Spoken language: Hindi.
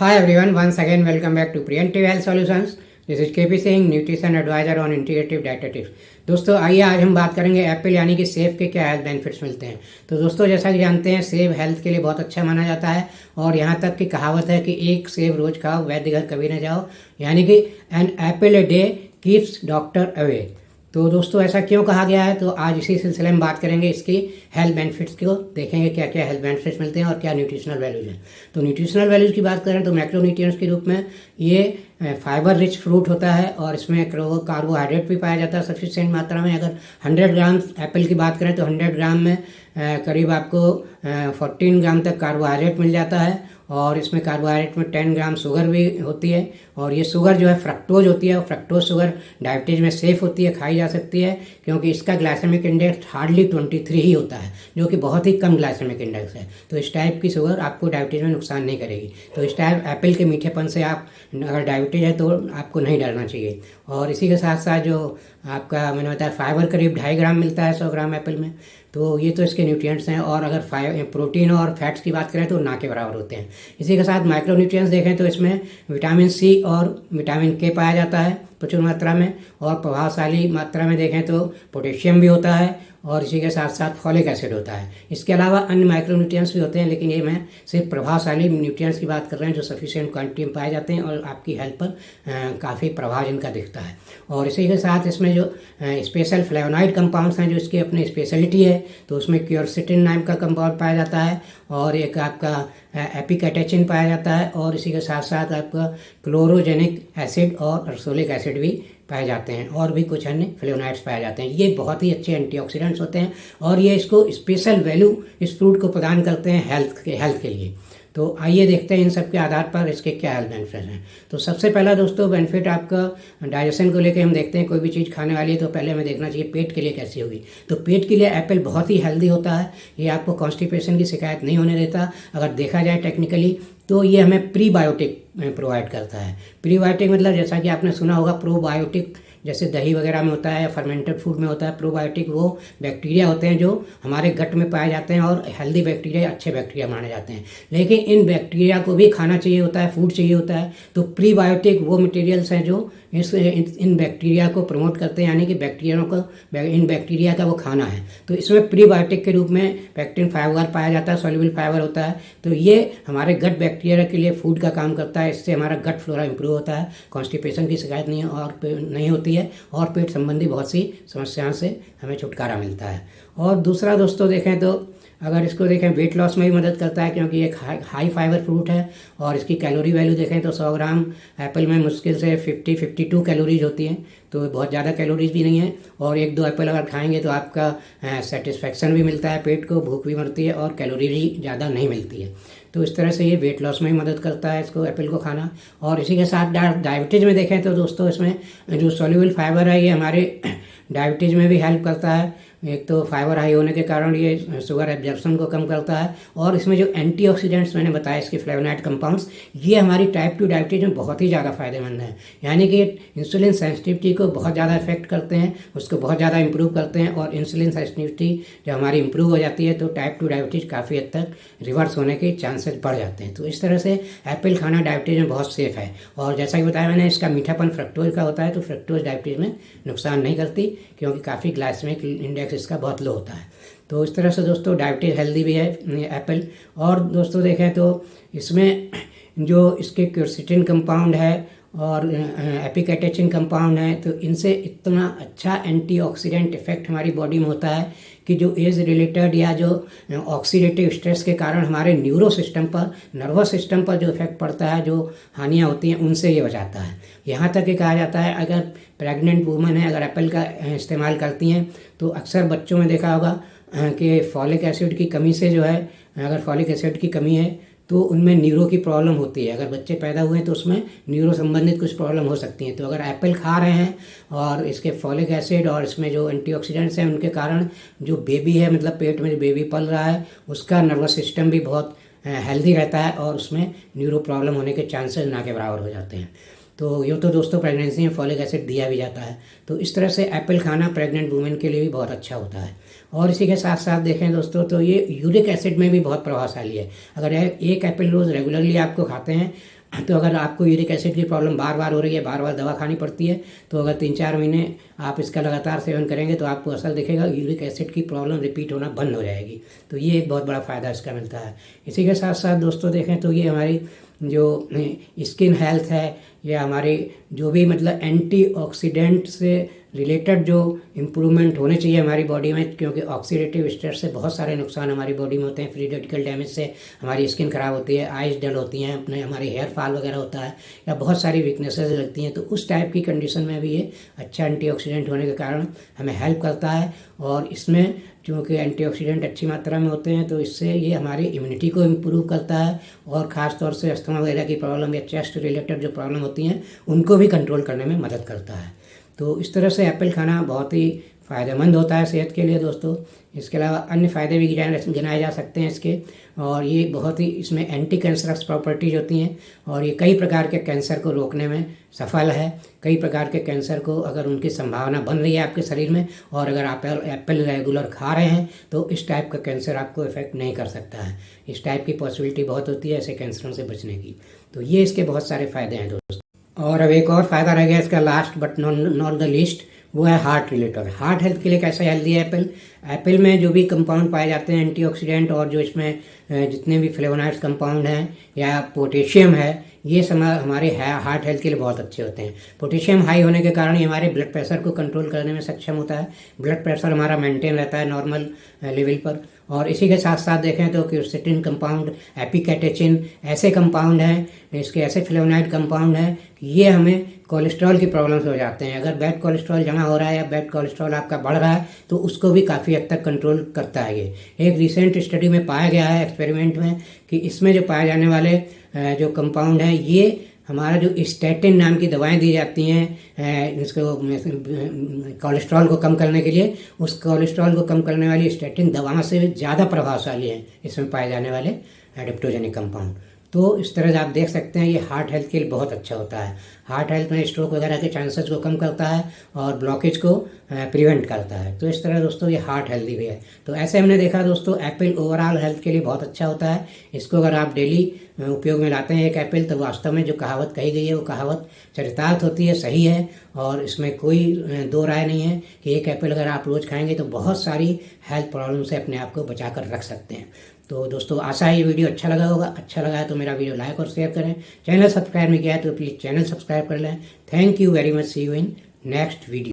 Hi everyone, once again welcome back to Preventive Health Solutions. This is KP Singh, Nutrition Advisor on Integrative Dietetics. दोस्तों आइए आज हम बात करेंगे एप्पल यानी कि सेब के क्या हेल्थ बेनिफिट्स मिलते हैं। तो दोस्तों जैसा कि जानते हैं सेब हेल्थ के लिए बहुत अच्छा माना जाता है और यहाँ तक की कहावत है कि एक सेब रोज खाओ वैद्य घर कभी न जाओ, यानी कि an apple a day keeps doctor away. तो दोस्तों ऐसा क्यों कहा गया है, तो आज इसी सिलसिले में बात करेंगे, इसकी हेल्थ बेनिफिट्स को देखेंगे क्या क्या हेल्थ बेनिफिट्स मिलते हैं और क्या न्यूट्रिशनल वैल्यूज हैं। तो न्यूट्रिशनल वैल्यूज की बात करें तो मैक्रोन्यूट्रिएंट्स के रूप में ये फाइबर रिच फ्रूट होता है और इसमें कार्बोहाइड्रेट भी पाया जाता है सफिशिएंट मात्रा में। अगर 100 ग्राम एप्पल की बात करें तो 100 ग्राम में करीब आपको 14 ग्राम तक कार्बोहाइड्रेट मिल जाता है और इसमें कार्बोहाइड्रेट में 10 ग्राम शुगर भी होती है और ये शुगर जो है फ्रक्टोज होती है और फ्रक्टोज शुगर डायबिटीज में सेफ होती है, खाई जा सकती है, क्योंकि इसका ग्लाइसेमिक इंडेक्स हार्डली 23 ही होता है, जो कि बहुत ही कम ग्लाइसेमिक इंडेक्स है। तो इस टाइप की शुगर आपको डायबिटीज में नुकसान नहीं करेगी। तो इस टाइप एप्पल के मीठेपन से आप अगर डायबिटीज है तो आपको नहीं डरना चाहिए। और इसी के साथ साथ जो आपका मैंने बताया फाइबर करीब 2.5 ग्राम मिलता है 100 ग्राम एप्पल में। तो ये तो इसके न्यूट्रिएंट्स हैं। और अगर प्रोटीन और फैट्स की बात करें तो ना के बराबर होते हैं। इसी के साथ माइक्रोन्यूट्रिएंट्स देखें तो इसमें विटामिन सी और विटामिन के पाया जाता है प्रचुर मात्रा में, और प्रभावशाली मात्रा में देखें तो पोटेशियम भी होता है और इसी के साथ साथ फॉलिक एसिड होता है। इसके अलावा अन्य माइक्रोन्यूट्रिएंट्स भी होते हैं, लेकिन ये मैं सिर्फ प्रभावशाली न्यूट्रिएंट्स की बात कर रहे हैं जो सफिशिएंट क्वांटिटी में पाए जाते हैं और आपकी हेल्थ पर काफ़ी प्रभाव इनका दिखता है। और इसी के साथ इसमें जो स्पेशल फ्लेवोनॉइड कंपाउंड्स हैं जो इसकी अपनी स्पेशलिटी है, तो उसमें क्यूरसेटिन नाम का कंपाउंड पाया जाता है और एक आपका एपिकैटेचिन पाया जाता है और इसी के साथ साथ आपका क्लोरोजेनिक एसिड और अर्सोलिक एसिड भी पाए जाते हैं और भी कुछ अन्य फ्लेवोनॉइड्स पाए जाते हैं। ये बहुत ही अच्छे एंटीऑक्सीडेंट्स होते हैं और ये इसको स्पेशल वैल्यू इस फ्रूट को प्रदान करते हैं हेल्थ के लिए। तो आइए देखते हैं इन सब के आधार पर इसके क्या हेल्थ बेनिफिट हैं। तो सबसे पहला दोस्तों बेनिफिट आपका डाइजेशन को लेकर हम देखते हैं। कोई भी चीज़ खाने वाली है तो पहले हमें देखना चाहिए पेट के लिए कैसी होगी। तो पेट के लिए एप्पल बहुत ही हेल्दी होता है। ये आपको कॉन्स्टिपेशन की शिकायत नहीं होने देता। अगर देखा जाए टेक्निकली तो ये हमें प्रीबायोटिक प्रोवाइड करता है। प्रीबायोटिक मतलब जैसा कि आपने सुना होगा प्रोबायोटिक जैसे दही वगैरह में होता है या फर्मेंटेड फूड में होता है। प्रोबायोटिक वो बैक्टीरिया होते हैं जो हमारे गट में पाए जाते हैं और हेल्दी बैक्टीरिया अच्छे बैक्टीरिया माने जाते हैं। लेकिन इन बैक्टीरिया को भी खाना चाहिए होता है, फूड चाहिए होता है। तो प्रीबायोटिक वो मटेरियल्स हैं जो इन बैक्टीरिया को प्रमोट करते हैं, यानी कि बैक्टीरिया को इन बैक्टीरिया का वो खाना है। तो इसमें प्रीबायोटिक के रूप में पैक्टिन फाइबर पाया जाता है, सॉल्युबल फाइबर होता है। तो ये हमारे गट बैक्टीरिया के लिए फूड का काम करता है। इससे हमारा गट फ्लोरा इंप्रूव होता है, कॉन्स्टिपेशन की शिकायत नहीं होती है और पेट संबंधी बहुत सी समस्याओं से हमें छुटकारा मिलता है। और दूसरा दोस्तों देखें तो अगर इसको देखें वेट लॉस में भी मदद करता है, क्योंकि एक हाई फाइबर फ्रूट है और इसकी कैलोरी वैल्यू देखें तो 100 ग्राम एप्पल में मुश्किल से 52 कैलोरीज होती हैं। तो बहुत ज़्यादा कैलोरीज भी नहीं है और 1-2 एप्पल अगर खाएंगे तो आपका सेटिस्फैक्शन भी मिलता है, पेट को भूख भी मरती है और कैलोरी भी ज़्यादा नहीं मिलती है। तो इस तरह से ये वेट लॉस में भी मदद करता है इसको एप्पल को खाना। और इसी के साथ डायबिटीज़ में देखें तो दोस्तों इसमें जो सॉल्युबल फाइबर है ये हमारे डायबिटीज़ में भी हेल्प करता है। एक तो फाइबर हाई होने के कारण ये शुगर एब्जॉर्प्शन को कम करता है और इसमें जो एंटीऑक्सीडेंट्स मैंने बताया इसके फ्लेवोनॉइड कंपाउंड्स, ये हमारी टाइप 2 डायबिटीज में बहुत ही ज़्यादा फायदेमंद है। यानी कि इंसुलिन सेंसिटिविटी को बहुत ज़्यादा इफेक्ट करते हैं, उसको बहुत ज़्यादा इंप्रूव करते हैं और इंसुलिन सेंसिटिविटी जब हमारी इंप्रूव हो जाती है तो टाइप 2 डायबिटीज काफ़ी हद तक रिवर्स होने के चांसेस बढ़ जाते हैं। तो इस तरह से एप्पल खाना डायबिटीज में बहुत सेफ है। और जैसा कि बताया मैंने इसका मीठापन फ्रक्टोज का होता है, तो फ्रक्टोज डायबिटीज में नुकसान नहीं करती क्योंकि काफ़ी ग्लाइसेमिक इंडेक्स इसका बहुत लो होता है। तो इस तरह से दोस्तों डायबिटीज हेल्दी भी है एप्पल। और दोस्तों देखें तो इसमें जो इसके क्यूरसेटिन कंपाउंड है और एपिकैटेचिन कंपाउंड है, तो इनसे इतना अच्छा एंटीऑक्सीडेंट इफेक्ट हमारी बॉडी में होता है कि जो एज रिलेटेड या जो ऑक्सीडेटिव स्ट्रेस के कारण हमारे न्यूरो सिस्टम पर, नर्वस सिस्टम पर जो इफेक्ट पड़ता है, जो हानियाँ होती हैं, उनसे ये बचाता है। यहाँ तक कि कहा जाता है अगर प्रेग्नेंट वूमेन है अगर एप्पल का इस्तेमाल करती हैं तो अक्सर बच्चों में देखा होगा कि फॉलिक एसिड की कमी से जो है, अगर फॉलिक एसिड की कमी है तो उनमें न्यूरो की प्रॉब्लम होती है। अगर बच्चे पैदा हुए तो उसमें न्यूरो संबंधित कुछ प्रॉब्लम हो सकती हैं। तो अगर एप्पल खा रहे हैं और इसके फॉलिक एसिड और इसमें जो एंटीऑक्सीडेंट्स हैं उनके कारण जो बेबी है, मतलब पेट में जो बेबी पल रहा है, उसका नर्वस सिस्टम भी बहुत हेल्दी रहता है और उसमें न्यूरो प्रॉब्लम होने के चांसेस ना के बराबर हो जाते हैं। तो ये तो दोस्तों प्रेगनेंसी में फॉलिक एसिड दिया भी जाता है। तो इस तरह से एप्पल खाना प्रेग्नेंट वुमेन के लिए भी बहुत अच्छा होता है। और इसी के साथ साथ देखें दोस्तों तो ये यूरिक एसिड में भी बहुत प्रभावशाली है। अगर एक एप्पल रोज़ रेगुलरली आपको खाते हैं तो अगर आपको यूरिक एसिड की प्रॉब्लम बार बार हो रही है, बार बार दवा खानी पड़ती है, तो अगर 3-4 महीने आप इसका लगातार सेवन करेंगे तो आपको असर दिखेगा, यूरिक एसिड की प्रॉब्लम रिपीट होना बंद हो जाएगी। तो ये एक बहुत बड़ा फ़ायदा इसका मिलता है। इसी के साथ साथ दोस्तों देखें तो ये हमारी जो स्किन हेल्थ है या हमारी जो भी मतलब एंटीऑक्सीडेंट से रिलेटेड जो इम्प्रूवमेंट होने चाहिए हमारी बॉडी में, क्योंकि ऑक्सीडेटिव स्ट्रेस से बहुत सारे नुकसान हमारी बॉडी में होते हैं। फ्री रेडिकल डैमेज से हमारी स्किन ख़राब होती है, आइज डल होती हैं, अपने हमारे हेयर फॉल वगैरह होता है, या बहुत सारी वीकनेसेस लगती हैं। तो उस टाइप की कंडीशन में भी ये अच्छा एंटीऑक्सीडेंट होने के कारण हमें हेल्प करता है। और इसमें क्योंकि एंटीऑक्सीडेंट अच्छी मात्रा में होते हैं तो इससे ये हमारी इम्यूनिटी को इम्प्रूव करता है, और ख़ास तौर से अस्थमा वगैरह की प्रॉब्लम या चेस्ट रिलेटेड जो प्रॉब्लम होती हैं उनको भी कंट्रोल करने में मदद करता है। तो इस तरह से एप्पल खाना बहुत ही फ़ायदेमंद होता है सेहत के लिए दोस्तों। इसके अलावा अन्य फ़ायदे भी गिनाए जा सकते हैं इसके, और ये बहुत ही इसमें एंटी कैंसरस प्रॉपर्टीज होती हैं, और ये कई प्रकार के कैंसर को रोकने में सफल है। कई प्रकार के कैंसर को अगर उनकी संभावना बन रही है आपके शरीर में, और अगर आप एप्पल रेगुलर खा रहे हैं तो इस टाइप का कैंसर आपको इफेक्ट नहीं कर सकता है। इस टाइप की पॉसिबिलिटी बहुत होती है ऐसे कैंसरों से बचने की। तो ये इसके बहुत सारे फ़ायदे हैं दोस्तों। और अब एक और फ़ायदा रह गया इसका, last but not the least, वो है हार्ट रिलेटेड। हार्ट हेल्थ के लिए कैसा हेल्दी है एप्पल? एप्पल में जो भी कंपाउंड पाए जाते हैं एंटीऑक्सीडेंट, और जो इसमें जितने भी फ्लेवोनॉइड्स कंपाउंड हैं या पोटेशियम है, ये सब हमारे हार्ट हेल्थ के लिए बहुत अच्छे होते हैं। पोटेशियम हाई होने के कारण ही हमारे ब्लड प्रेशर को कंट्रोल करने में सक्षम होता है। ब्लड प्रेशर हमारा मेंटेन रहता है नॉर्मल लेवल पर। और इसी के साथ साथ देखें तो क्यूरसेटिन कंपाउंड, एपिकैटेचिन ऐसे कंपाउंड हैं, इसके ऐसे फ्लेवोनॉइड कंपाउंड हैं कि ये हमें कोलेस्ट्रॉल की प्रॉब्लम से हो जाते हैं। अगर बैड कोलेस्ट्रॉल जमा हो रहा है या बैड कोलेस्ट्रॉल आपका बढ़ रहा है तो उसको भी काफ़ी हद तक कंट्रोल करता है ये। एक रिसेंट स्टडी में पाया गया है एक्सपेरिमेंट में कि इसमें जो पाए जाने वाले जो कंपाउंड हैं ये हमारा जो स्टैटिन नाम की दवाएं दी जाती हैं इसको कोलेस्ट्रॉल को कम करने के लिए, उस कोलेस्ट्रॉल को कम करने वाली स्टैटिन दवाओं से ज़्यादा प्रभावशाली हैं इसमें पाए जाने वाले एडिप्टोजेनिक कंपाउंड। तो इस तरह से आप देख सकते हैं ये हार्ट हेल्थ के लिए बहुत अच्छा होता है। हार्ट हेल्थ में स्ट्रोक वगैरह के चांसेस को कम करता है और ब्लॉकेज को प्रिवेंट करता है। तो इस तरह दोस्तों ये हार्ट हेल्दी भी है। तो ऐसे हमने देखा दोस्तों एप्पल ओवरऑल हेल्थ के लिए बहुत अच्छा होता है। इसको अगर आप डेली उपयोग में लाते हैं एक एप्पल, तो वास्तव में जो कहावत कही गई है वो कहावत चरितार्थ होती है, सही है, और इसमें कोई दो राय नहीं है कि एक एप्पल अगर आप रोज़ खाएंगे तो बहुत सारी हेल्थ प्रॉब्लम से अपने आप को बचा कर रख सकते हैं। तो दोस्तों आशा है ये वीडियो अच्छा लगा होगा। अच्छा लगा है तो मेरा वीडियो लाइक और शेयर करें। चैनल सब्सक्राइब नहीं किया है तो प्लीज़ चैनल सब्सक्राइब कर लें। Thank you very much. See you in next video.